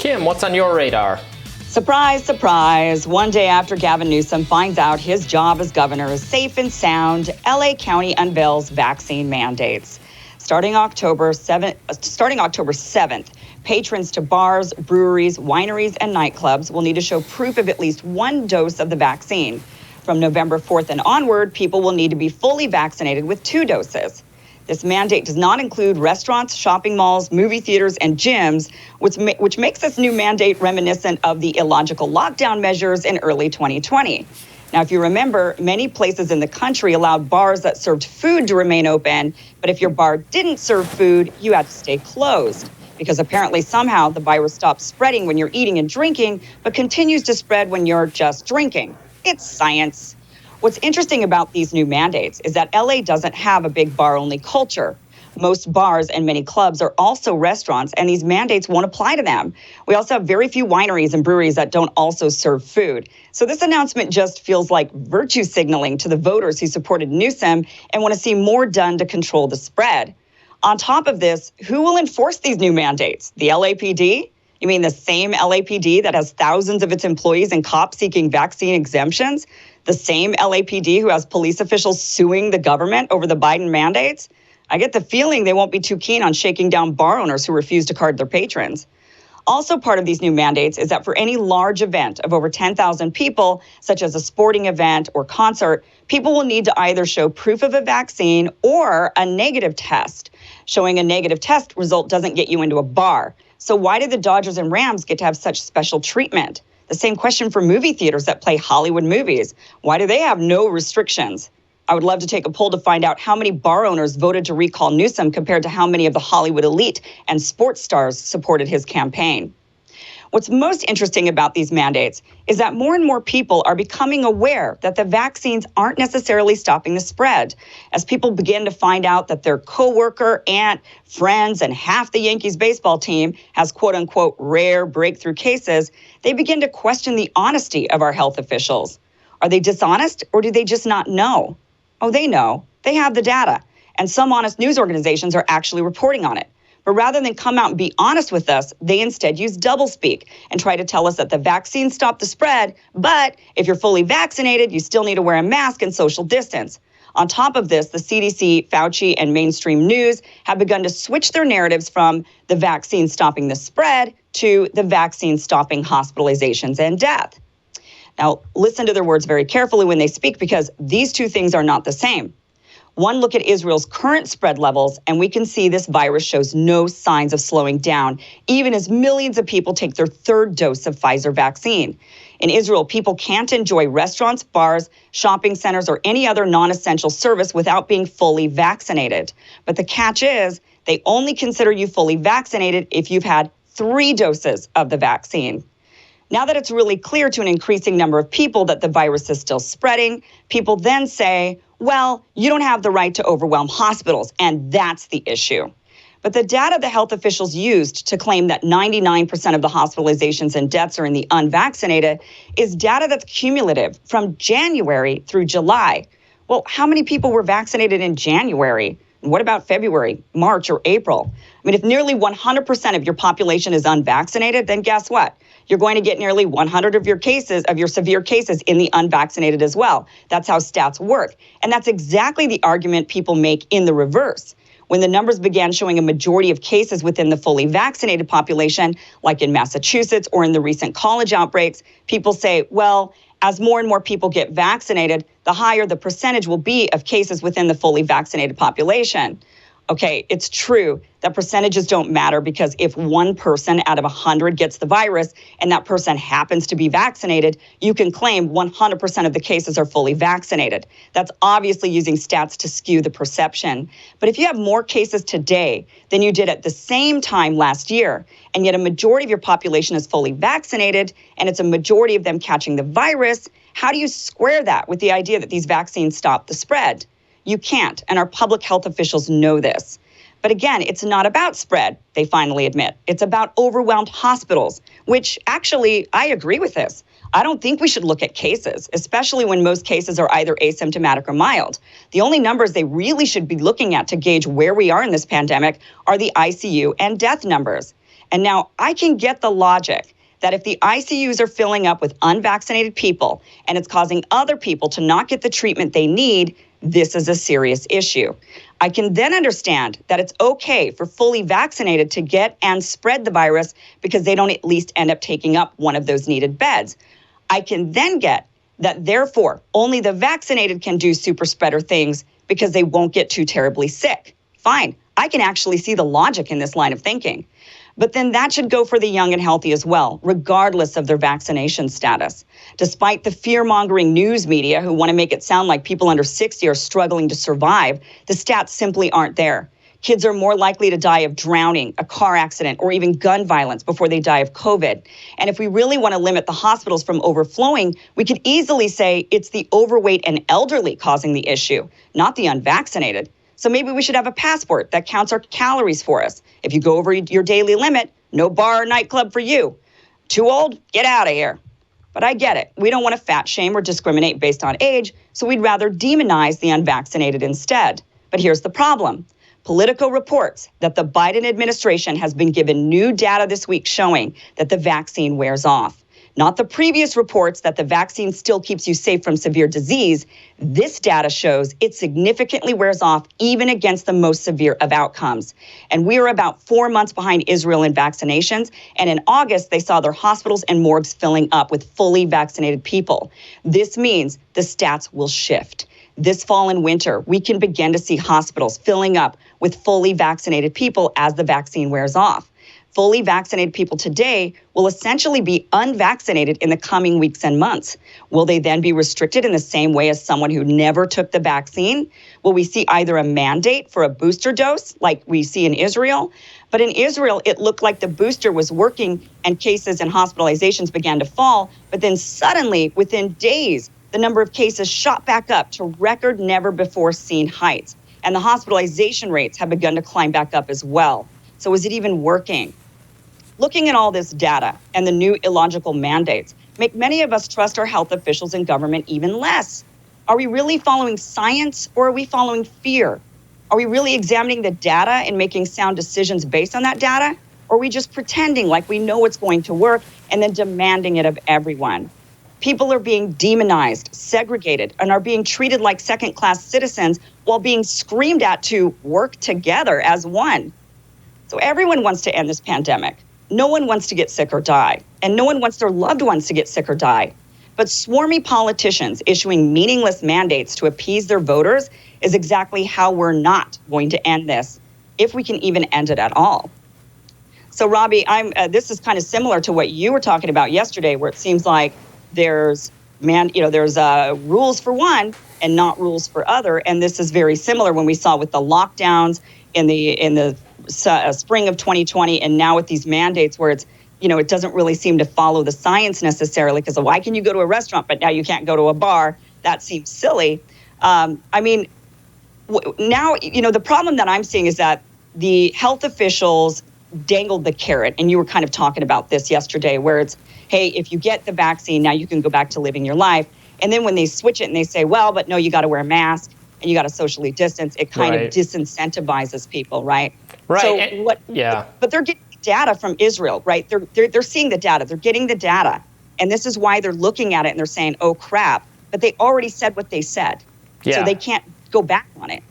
Kim, what's on your radar? Surprise, surprise. One day after Gavin Newsom finds out his job as governor is safe and sound, LA County unveils vaccine mandates. Starting October 7th, patrons to bars, breweries, wineries, and nightclubs will need to show proof of at least one dose of the vaccine. From November 4th and onward, people will need to be fully vaccinated with 2 doses. This mandate does not include restaurants, shopping malls, movie theaters, and gyms, which makes this new mandate reminiscent of the illogical lockdown measures in early 2020. Now, if you remember, many places in the country allowed bars that served food to remain open, but if your bar didn't serve food, you had to stay closed, because apparently somehow the virus stops spreading when you're eating and drinking, but continues to spread when you're just drinking. It's science. What's interesting about these new mandates is that LA doesn't have a big bar-only culture. Most bars and many clubs are also restaurants, and these mandates won't apply to them. We also have very few wineries and breweries that don't also serve food. So this announcement just feels like virtue signaling to the voters who supported Newsom and want to see more done to control the spread. On top of this, who will enforce these new mandates? The LAPD? You mean the same LAPD that has thousands of its employees and cops seeking vaccine exemptions? The same LAPD who has police officials suing the government over the Biden mandates? I get the feeling they won't be too keen on shaking down bar owners who refuse to card their patrons. Also part of these new mandates is that for any large event of over 10,000 people, such as a sporting event or concert, people will need to either show proof of a vaccine or a negative test. Showing a negative test result doesn't get you into a bar. So why did the Dodgers and Rams get to have such special treatment? The same question for movie theaters that play Hollywood movies. Why do they have no restrictions? I would love to take a poll to find out how many bar owners voted to recall Newsom compared to how many of the Hollywood elite and sports stars supported his campaign. What's most interesting about these mandates is that more and more people are becoming aware that the vaccines aren't necessarily stopping the spread. As people begin to find out that their coworker, aunt, friends, and half the Yankees baseball team has quote unquote rare breakthrough cases, they begin to question the honesty of our health officials. Are they dishonest, or do they just not know? Oh, they know. They have the data. And some honest news organizations are actually reporting on it. But rather than come out and be honest with us, they instead use doublespeak and try to tell us that the vaccine stopped the spread, but if you're fully vaccinated, you still need to wear a mask and social distance. On top of this, the CDC, Fauci, and mainstream news have begun to switch their narratives from the vaccine stopping the spread to the vaccine stopping hospitalizations and death. Now, listen to their words very carefully when they speak, because these two things are not the same. One look at Israel's current spread levels, and we can see this virus shows no signs of slowing down, even as millions of people take their 3rd dose of Pfizer vaccine. In Israel, people can't enjoy restaurants, bars, shopping centers, or any other non-essential service without being fully vaccinated. But the catch is, they only consider you fully vaccinated if you've had 3 doses of the vaccine. Now that it's really clear to an increasing number of people that the virus is still spreading, people then say, well, you don't have the right to overwhelm hospitals, and that's the issue. But the data the health officials used to claim that 99% of the hospitalizations and deaths are in the unvaccinated is data that's cumulative from January through July. Well, how many people were vaccinated in January? And what about February, March, or April? I mean, if nearly 100% of your population is unvaccinated, then guess what? You're going to get nearly 100 of your severe cases in the unvaccinated as well. That's how stats work. And that's exactly the argument people make in the reverse. When the numbers began showing a majority of cases within the fully vaccinated population, like in Massachusetts or in the recent college outbreaks, people say, well, as more and more people get vaccinated, the higher the percentage will be of cases within the fully vaccinated population. Okay, it's true that percentages don't matter, because if one person out of 100 gets the virus and that person happens to be vaccinated, you can claim 100% of the cases are fully vaccinated. That's obviously using stats to skew the perception. But if you have more cases today than you did at the same time last year, and yet a majority of your population is fully vaccinated, and it's a majority of them catching the virus, how do you square that with the idea that these vaccines stop the spread? You can't, and our public health officials know this. But again, it's not about spread, they finally admit. It's about overwhelmed hospitals, which actually, I agree with this. I don't think we should look at cases, especially when most cases are either asymptomatic or mild. The only numbers they really should be looking at to gauge where we are in this pandemic are the ICU and death numbers. And now I can get the logic that if the ICUs are filling up with unvaccinated people and it's causing other people to not get the treatment they need, this is a serious issue. I can then understand that it's okay for fully vaccinated to get and spread the virus because they don't at least end up taking up one of those needed beds. I can then get that therefore only the vaccinated can do super spreader things because they won't get too terribly sick. Fine, I can actually see the logic in this line of thinking. But then that should go for the young and healthy as well, regardless of their vaccination status. Despite the fear-mongering news media who want to make it sound like people under 60 are struggling to survive, the stats simply aren't there. Kids are more likely to die of drowning, a car accident, or even gun violence before they die of COVID. And if we really want to limit the hospitals from overflowing, we could easily say it's the overweight and elderly causing the issue, not the unvaccinated. So maybe we should have a passport that counts our calories for us. If you go over your daily limit, no bar or nightclub for you. Too old? Get out of here. But I get it. We don't want to fat shame or discriminate based on age, so we'd rather demonize the unvaccinated instead. But here's the problem. Politico reports that the Biden administration has been given new data this week showing that the vaccine wears off. Not the previous reports that the vaccine still keeps you safe from severe disease. This data shows it significantly wears off even against the most severe of outcomes. And we are about 4 months behind Israel in vaccinations. And in August, they saw their hospitals and morgues filling up with fully vaccinated people. This means the stats will shift. This fall and winter, we can begin to see hospitals filling up with fully vaccinated people as the vaccine wears off. Fully vaccinated people today will essentially be unvaccinated in the coming weeks and months. Will they then be restricted in the same way as someone who never took the vaccine? Will we see either a mandate for a booster dose like we see in Israel? But in Israel, it looked like the booster was working and cases and hospitalizations began to fall. But then suddenly, within days, the number of cases shot back up to record never before seen heights. And the hospitalization rates have begun to climb back up as well. So is it even working? Looking at all this data and the new illogical mandates make many of us trust our health officials and government even less. Are we really following science or are we following fear? Are we really examining the data and making sound decisions based on that data? Or are we just pretending like we know it's going to work and then demanding it of everyone? People are being demonized, segregated, and are being treated like second-class citizens while being screamed at to work together as one. So everyone wants to end this pandemic. No one wants to get sick or die, and no one wants their loved ones to get sick or die. But swarmy politicians issuing meaningless mandates to appease their voters is exactly how we're not going to end this, if we can even end it at all. So, Robbie, this is kind of similar to what you were talking about yesterday, where it seems like there's rules for one and not rules for other, and this is very similar when we saw with the lockdowns in the spring of 2020, and now with these mandates where it's, it doesn't really seem to follow the science necessarily, because why can you go to a restaurant, but now you can't go to a bar? That seems silly. Now, the problem that I'm seeing is that the health officials dangled the carrot, and you were kind of talking about this yesterday, where it's, hey, if you get the vaccine, now you can go back to living your life. And then when they switch it and they say, well, but no, you got to wear a mask and you got to socially distance, it kind of disincentivizes people, right? Right. So but they're getting data from Israel, right? They're seeing the data. They're getting the data. And this is why they're looking at it and they're saying, oh, crap. But they already said what they said. Yeah. So they can't go back on it.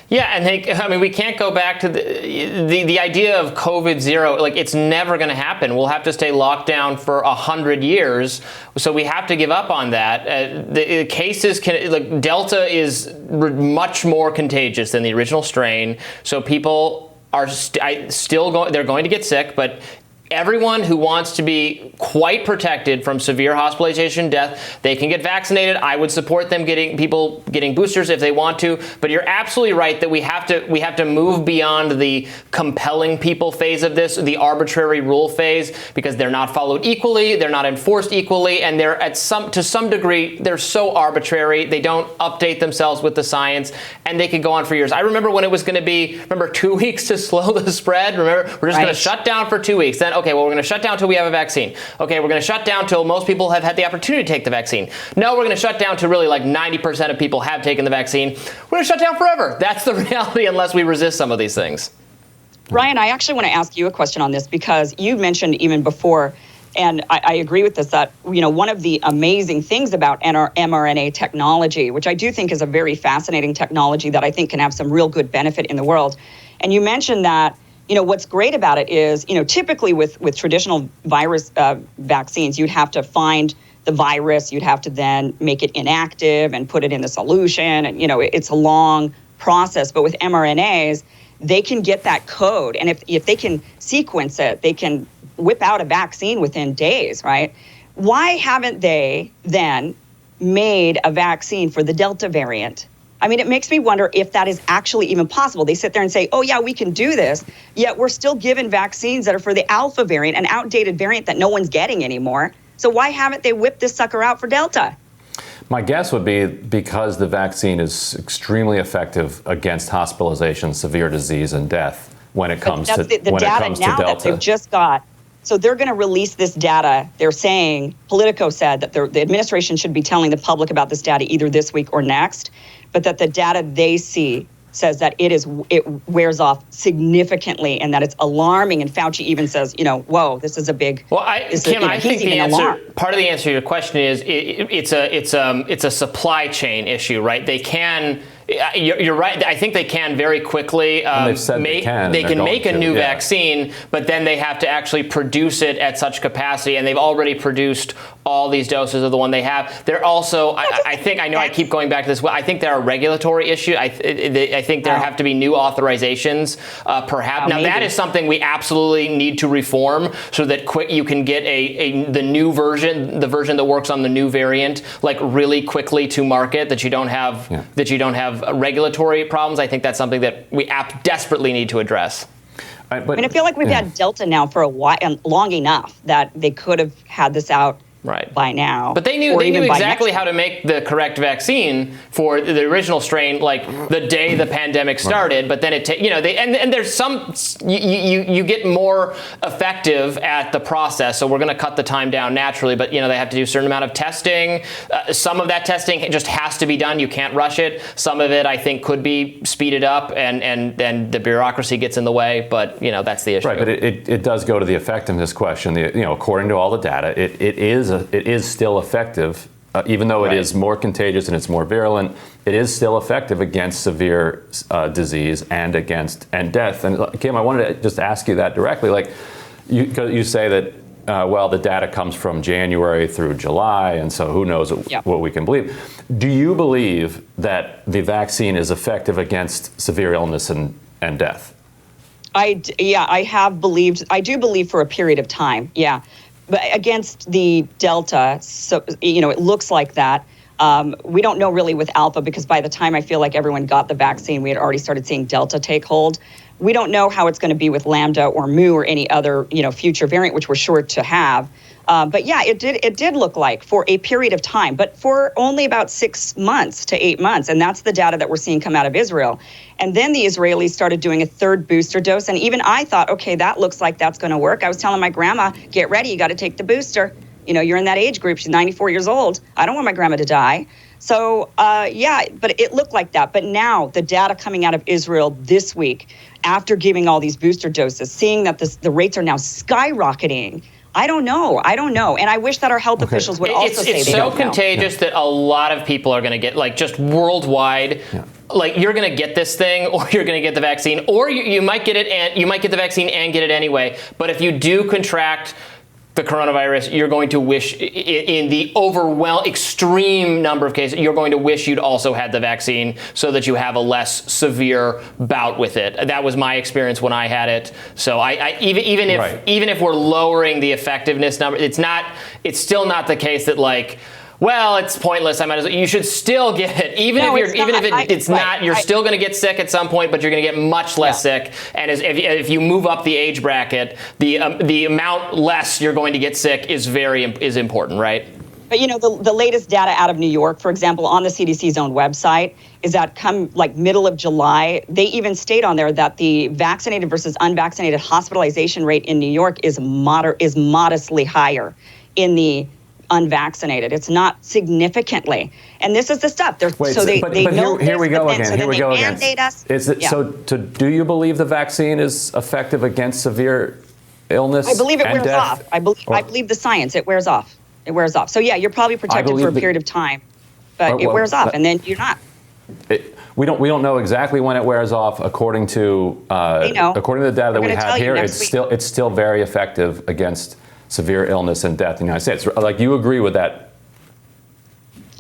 Yeah, and we can't go back to the idea of COVID zero. Like, it's never going to happen. We'll have to stay locked down for 100 years. So we have to give up on that. The cases Delta is much more contagious than the original strain. So people are still going. They're going to get sick, but everyone who wants to be quite protected from severe hospitalization, death, they can get vaccinated. I would support them getting boosters if they want to. But you're absolutely right that we have to move beyond the compelling people phase of this, the arbitrary rule phase, because they're not followed equally, they're not enforced equally, and they're to some degree they're so arbitrary. They don't update themselves with the science, and they could go on for years. I remember when it was going to be 2 weeks to slow the spread. Remember, we're just going to shut down for 2 weeks. Then okay, well, we're going to shut down until we have a vaccine. Okay, we're going to shut down until most people have had the opportunity to take the vaccine. No, we're going to shut down to really 90% of people have taken the vaccine. We're going to shut down forever. That's the reality unless we resist some of these things. Ryan, I actually want to ask you a question on this because you mentioned even before, and I agree with this, that one of the amazing things about mRNA technology, which I do think is a very fascinating technology that I think can have some real good benefit in the world. And you mentioned that, what's great about it is, typically with traditional virus vaccines, you'd have to find the virus, you'd have to then make it inactive and put it in the solution. And, it's a long process. But with mRNAs, they can get that code. And if they can sequence it, they can whip out a vaccine within days, right? Why haven't they then made a vaccine for the Delta variant? I mean, it makes me wonder if that is actually even possible. They sit there and say, oh, yeah, we can do this, yet we're still given vaccines that are for the Alpha variant, an outdated variant that no one's getting anymore. So why haven't they whipped this sucker out for Delta? My guess would be because the vaccine is extremely effective against hospitalization, severe disease, and death when it comes to the data now Delta. That they've just got. So they're going to release this data. They're saying, Politico said that the administration should be telling the public about this data either this week or next, but that the data they see says that it wears off significantly and that it's alarming. And Fauci even says, whoa, this is a big. Well, Kim, I think the answer, part of the answer to your question is it's a supply chain issue, right? They can. You're right. I think they can very quickly make a new vaccine, but then they have to actually produce it at such capacity, and they've already produced all these doses of the one they have. They're also, I keep going back to this. I think there are regulatory issues. I think there have to be new authorizations, perhaps. Now, that is something we absolutely need to reform so that you can get the new version, the version that works on the new variant, like really quickly to market, that you don't have regulatory problems. I think that's something that we desperately need to address. I feel like we've had Delta now for a while, long enough that they could have had this out by now. But they knew exactly how to make the correct vaccine for the original strain, like the day the pandemic started. But then and there's some you get more effective at the process. So we're going to cut the time down naturally. But they have to do a certain amount of testing. Some of that testing just has to be done. You can't rush it. Some of it I think could be speeded up, and then the bureaucracy gets in the way. But that's the issue. Right. But it does go to the effectiveness question. According to all the data, it is still effective, even though it is more contagious and it's more virulent. It is still effective against severe disease and death. And Kim, I wanted to just ask you that directly. Like, you say that the data comes from January through July, and so who knows what we can believe. Do you believe that the vaccine is effective against severe illness and death? I do believe for a period of time. Yeah. But against the Delta, so it looks like that. We don't know really with Alpha, because by the time I feel like everyone got the vaccine, we had already started seeing Delta take hold. We don't know how it's going to be with Lambda or Mu or any other future variant, which we're sure to have. But yeah, it did look like for a period of time, but for only about 6 months to 8 months. And that's the data that we're seeing come out of Israel. And then the Israelis started doing a third booster dose. And even I thought, okay, that looks like that's going to work. I was telling my grandma, get ready, you got to take the booster. You're in that age group. She's 94 years old. I don't want my grandma to die. So, but it looked like that. But now the data coming out of Israel this week, after giving all these booster doses, seeing that the rates are now skyrocketing. I don't know. And I wish that our health officials would also say they don't know. It's so contagious that a lot of people are going to get, like, just worldwide, like, you're going to get this thing, or you're going to get the vaccine, or you might get it, and you might get the vaccine and get it anyway. But if you do contract the coronavirus, you're going to wish, in the extreme number of cases, you're going to wish you'd also had the vaccine so that you have a less severe bout with it. That was my experience when I had it. So even if we're lowering the effectiveness number, it's still not the case that, like, well, it's pointless. You should still get it, you're still going to get sick at some point, but you're going to get much less sick. And if you move up the age bracket, the amount less you're going to get sick is important, right? But the latest data out of New York, for example, on the CDC's own website, is that come like middle of July, they even state on there that the vaccinated versus unvaccinated hospitalization rate in New York is modestly higher in the unvaccinated. It's not significantly. And this is the stuff. They know here we go again. So Here we go again. mandate us. So do you believe the vaccine is effective against severe illness? I believe it and wears death? off. I believe the science. It wears off. It wears off. So yeah, you're probably protected for a period of time, but it wears off, and then you're not. We don't know exactly when it wears off. According to the data that we have here, it's still very effective against severe illness and death in the United States. Like, you agree with that,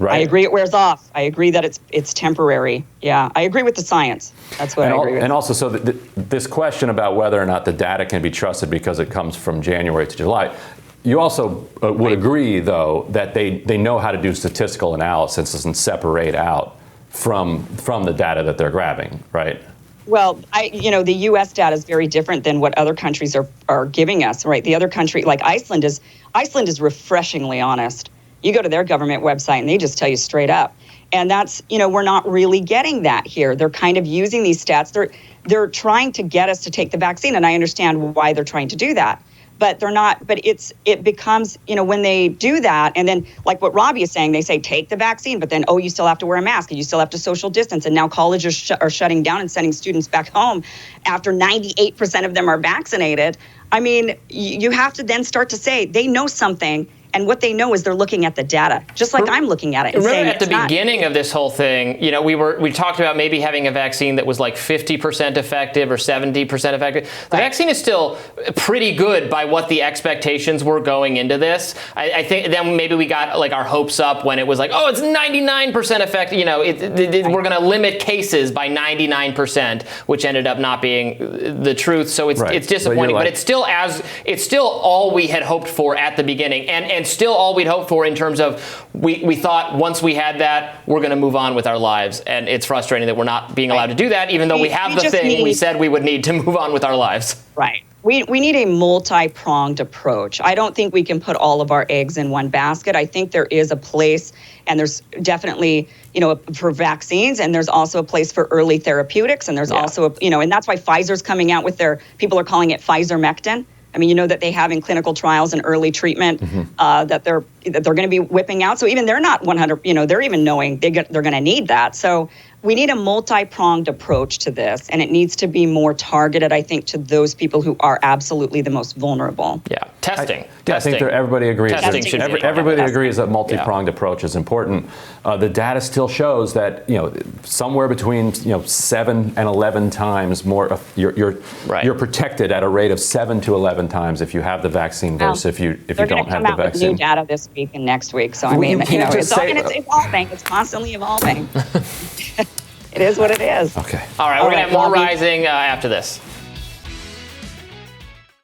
right? I agree it wears off. I agree that it's temporary. Yeah, I agree with the science. That's what I agree with. And also, so this question about whether or not the data can be trusted because it comes from January to July. You also would agree, though, that they know how to do statistical analysis and separate out from the data that they're grabbing, right? Well, the U.S. data is very different than what other countries are giving us, right? The other country, like Iceland is refreshingly honest. You go to their government website and they just tell you straight up. And that's, we're not really getting that here. They're kind of using these stats. They're trying to get us to take the vaccine, and I understand why they're trying to do that. But they're not, but it becomes, when they do that, and then like what Robbie is saying, they say, take the vaccine, but then, you still have to wear a mask and you still have to social distance. And now colleges are shutting down and sending students back home after 98% of them are vaccinated. I mean, you have to then start to say they know something. And what they know is they're looking at the data, just like I'm looking at it. And remember, at the beginning of this whole thing, we talked about maybe having a vaccine that was like 50% effective or 70% effective. The vaccine is still pretty good by what the expectations were going into this. I think then maybe we got like our hopes up when it was like, it's 99% effective. We're going to limit cases by 99%, which ended up not being the truth. So it's disappointing, but it's still all we had hoped for at the beginning, and still all we'd hoped for in terms of we thought once we had that, we're going to move on with our lives. And it's frustrating that we're not being allowed to do that, even though we have the thing we said we would need to move on with our lives. Right. We need a multi-pronged approach. I don't think we can put all of our eggs in one basket. I think there is a place, and there's definitely, for vaccines, and there's also a place for early therapeutics, and there's also, and that's why Pfizer's coming out with people are calling it Pfizer-Mectin. I mean, that they have in clinical trials and early treatment that they're going to be whipping out. So even they're not 100, they're even knowing they're going to need that. So we need a multi-pronged approach to this, and it needs to be more targeted, I think, to those people who are absolutely the most vulnerable. Yeah, testing. I think everybody agrees. Everybody agrees that multi-pronged approach is important. The data still shows that somewhere between 7 and 11 times more. You're protected at a rate of 7 to 11 times if you have the vaccine versus if you don't have the vaccine. They're going to come out with new data this week and next week. So it's evolving. It's constantly evolving. It is what it is. Okay. All right, we're going to have more Rising after this.